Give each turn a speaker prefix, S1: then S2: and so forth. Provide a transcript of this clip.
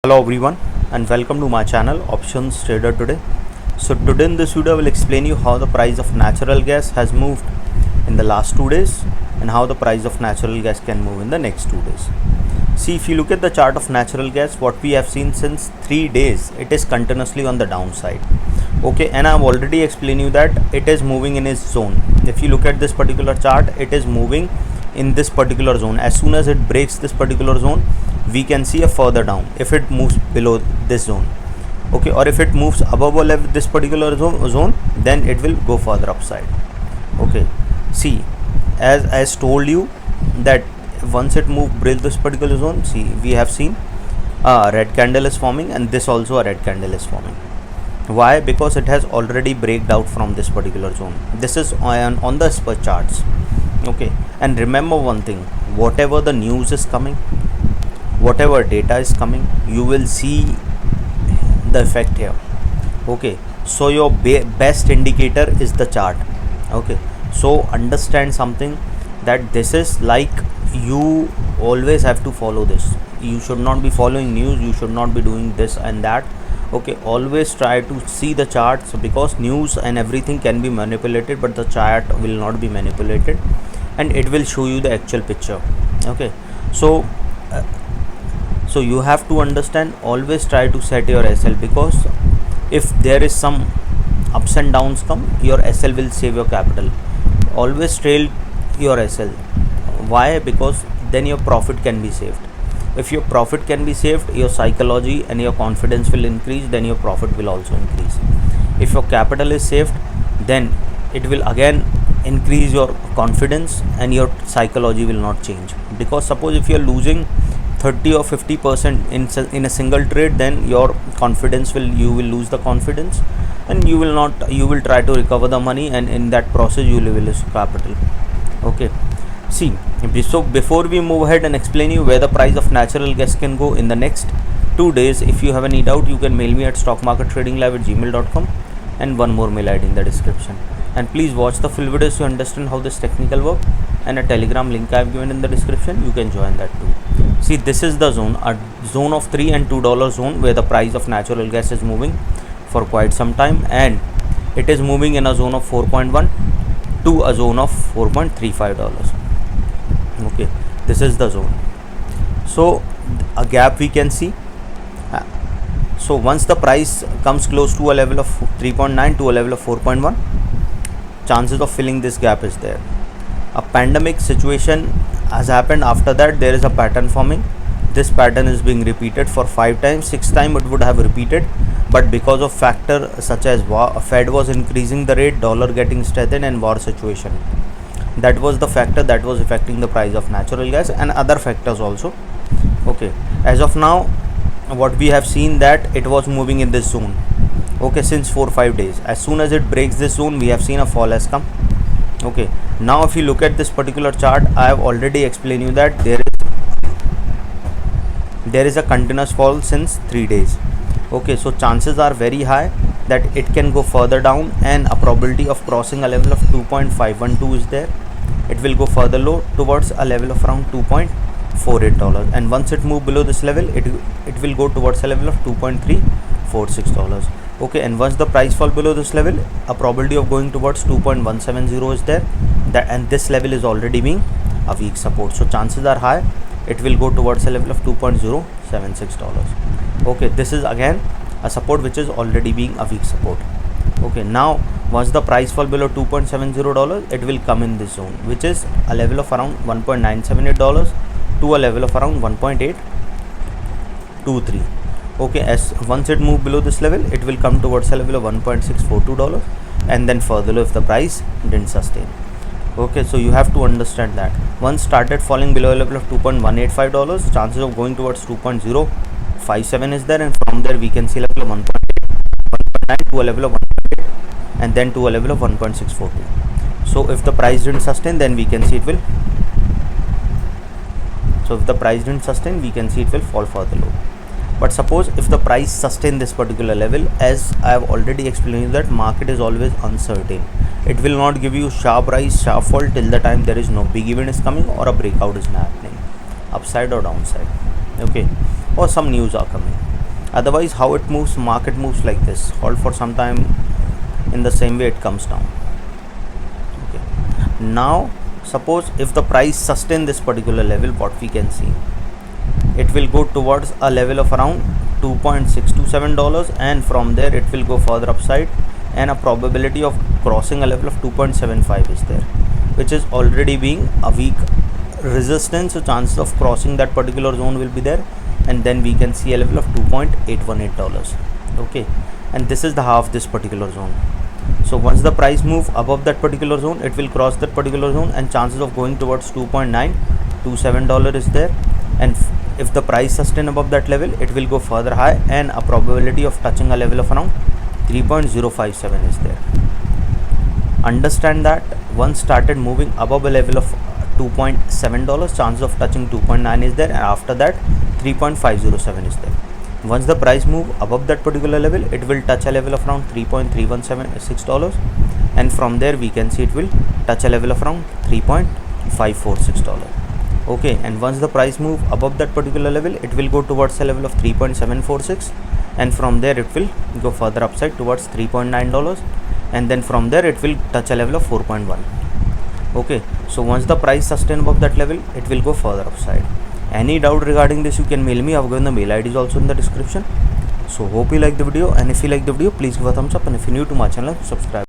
S1: Hello everyone and welcome to my channel Options Trader Today. So today in this video I will explain you how the price of natural gas has moved in the last 2 days and how the price of natural gas can move in the next 2 days. See, if you look at the chart of natural gas, what we have seen since 3 days, it is continuously on the downside. Okay, and I have already explained you that it is moving in its zone. If you look at this particular chart, it is moving in this particular zone. As soon as it breaks this particular zone, we can see a further down if it moves below this zone. Okay, or if it moves above or level this particular zone, then it will go further upside. Okay, see, as told you that once it moved below this particular zone, see, we have seen a red candle is forming and this also a red candle is forming. Why? Because it has already breaked out from this particular zone. This is on the spot charts. Okay, and remember one thing, whatever the news is coming, whatever data is coming, you will see the effect here. Okay, so your best indicator is the chart. Okay, so understand something, that this is like, you always have to follow this. You should not be following news, you should not be doing this and that. Okay, always try to see the charts, because news and everything can be manipulated, but the chart will not be manipulated and it will show you the actual picture. Okay, so you have to understand, always try to set your SL, because if there is some ups and downs come, your SL will save your capital. Always trail your SL. Why? Because then your profit can be saved. If your profit can be saved, your psychology and your confidence will increase, then your profit will also increase. If your capital is saved, then it will again increase your confidence and your psychology will not change. Because suppose if you are losing 30 or 50% in a single trade, then your confidence you will lose the confidence, and you will try to recover the money, and in that process you will lose capital. Okay, see, so before we move ahead and explain you where the price of natural gas can go in the next 2 days, if you have any doubt, you can mail me at stockmarkettradinglive@gmail.com, and one more mail ID in the description. And please watch the full videos to understand how this technical work, and a Telegram link I have given in the description, you can join that too. See, this is the zone, a zone of $3 and $2 zone, where the price of natural gas is moving for quite some time, and it is moving in a zone of 4.1 to a zone of $4.35. Okay, this is the zone. So a gap we can see. So once the price comes close to a level of 3.9 to a level of 4.1, chances of filling this gap is there. A pandemic situation has happened. After that, there is a pattern forming. This pattern is being repeated for 5 times, 6 times it would have repeated, but because of factor such as Fed was increasing the rate, dollar getting strengthened, and war situation, that was the factor that was affecting the price of natural gas, and other factors also. Okay, as of now, what we have seen, that it was moving in this zone, okay, since 4-5 days. As soon as it breaks this zone, we have seen a fall has come. Okay, now if you look at this particular chart, I have already explained you that there is a continuous fall since 3 days. Okay, so chances are very high that it can go further down, and a probability of crossing a level of 2.512 is there. It will go further low towards a level of around $2.48, and once it move below this level, it will go towards a level of $2.346. Okay, and once the price fall below this level, a probability of going towards 2.170 is there, and this level is already being a weak support, so chances are high it will go towards a level of $2.076. Okay, this is again a support which is already being a weak support. Okay, now once the price fall below $2.70, it will come in this zone, which is a level of around $1.978 to a level of around 1.823. Okay, as once it move below this level, it will come towards a level of $1.642, and then further low if the price didn't sustain. Okay, so you have to understand that once started falling below a level of $2.185, chances of going towards 2.057 is there, and from there we can see level of 1.9 to a level of 1.8, and then to a level of 1.642. So if the price didn't sustain, then we can see it will. So if the price didn't sustain, we can see it will fall further low. But suppose if the price sustain this particular level, as I have already explained, that market is always uncertain. It will not give you sharp rise, sharp fall till the time there is no big event is coming or a breakout is happening, upside or downside. Okay, or some news are coming. Otherwise, how it moves, market moves like this, hold for some time, in the same way it comes down. Okay, now suppose if the price sustain this particular level, what we can see, it will go towards a level of around $2.627, and from there it will go further upside, and a probability of crossing a level of 2.75 is there, which is already being a weak resistance, so chances of crossing that particular zone will be there, and then we can see a level of $2.818. Okay, and this is the half this particular zone. So once the price move above that particular zone, it will cross that particular zone, and chances of going towards $2.927 is there, and if the price sustain above that level, it will go further high, and a probability of touching a level of around 3.057 is there. Understand that once started moving above a level of $2.7, chance of touching 2.9 is there, and after that 3.507 is there. Once the price move above that particular level, it will touch a level of around $3.3176, and from there we can see it will touch a level of around $3.546. Okay, and once the price move above that particular level, it will go towards a level of 3.746, and from there it will go further upside towards $3.9, and then from there it will touch a level of 4.1. Okay, so once the price sustain above that level, it will go further upside. Any doubt regarding this, you can mail me. I've given the mail ID is also in the description. So hope you like the video, and if you like the video, please give a thumbs up, and if you're new to my channel, subscribe.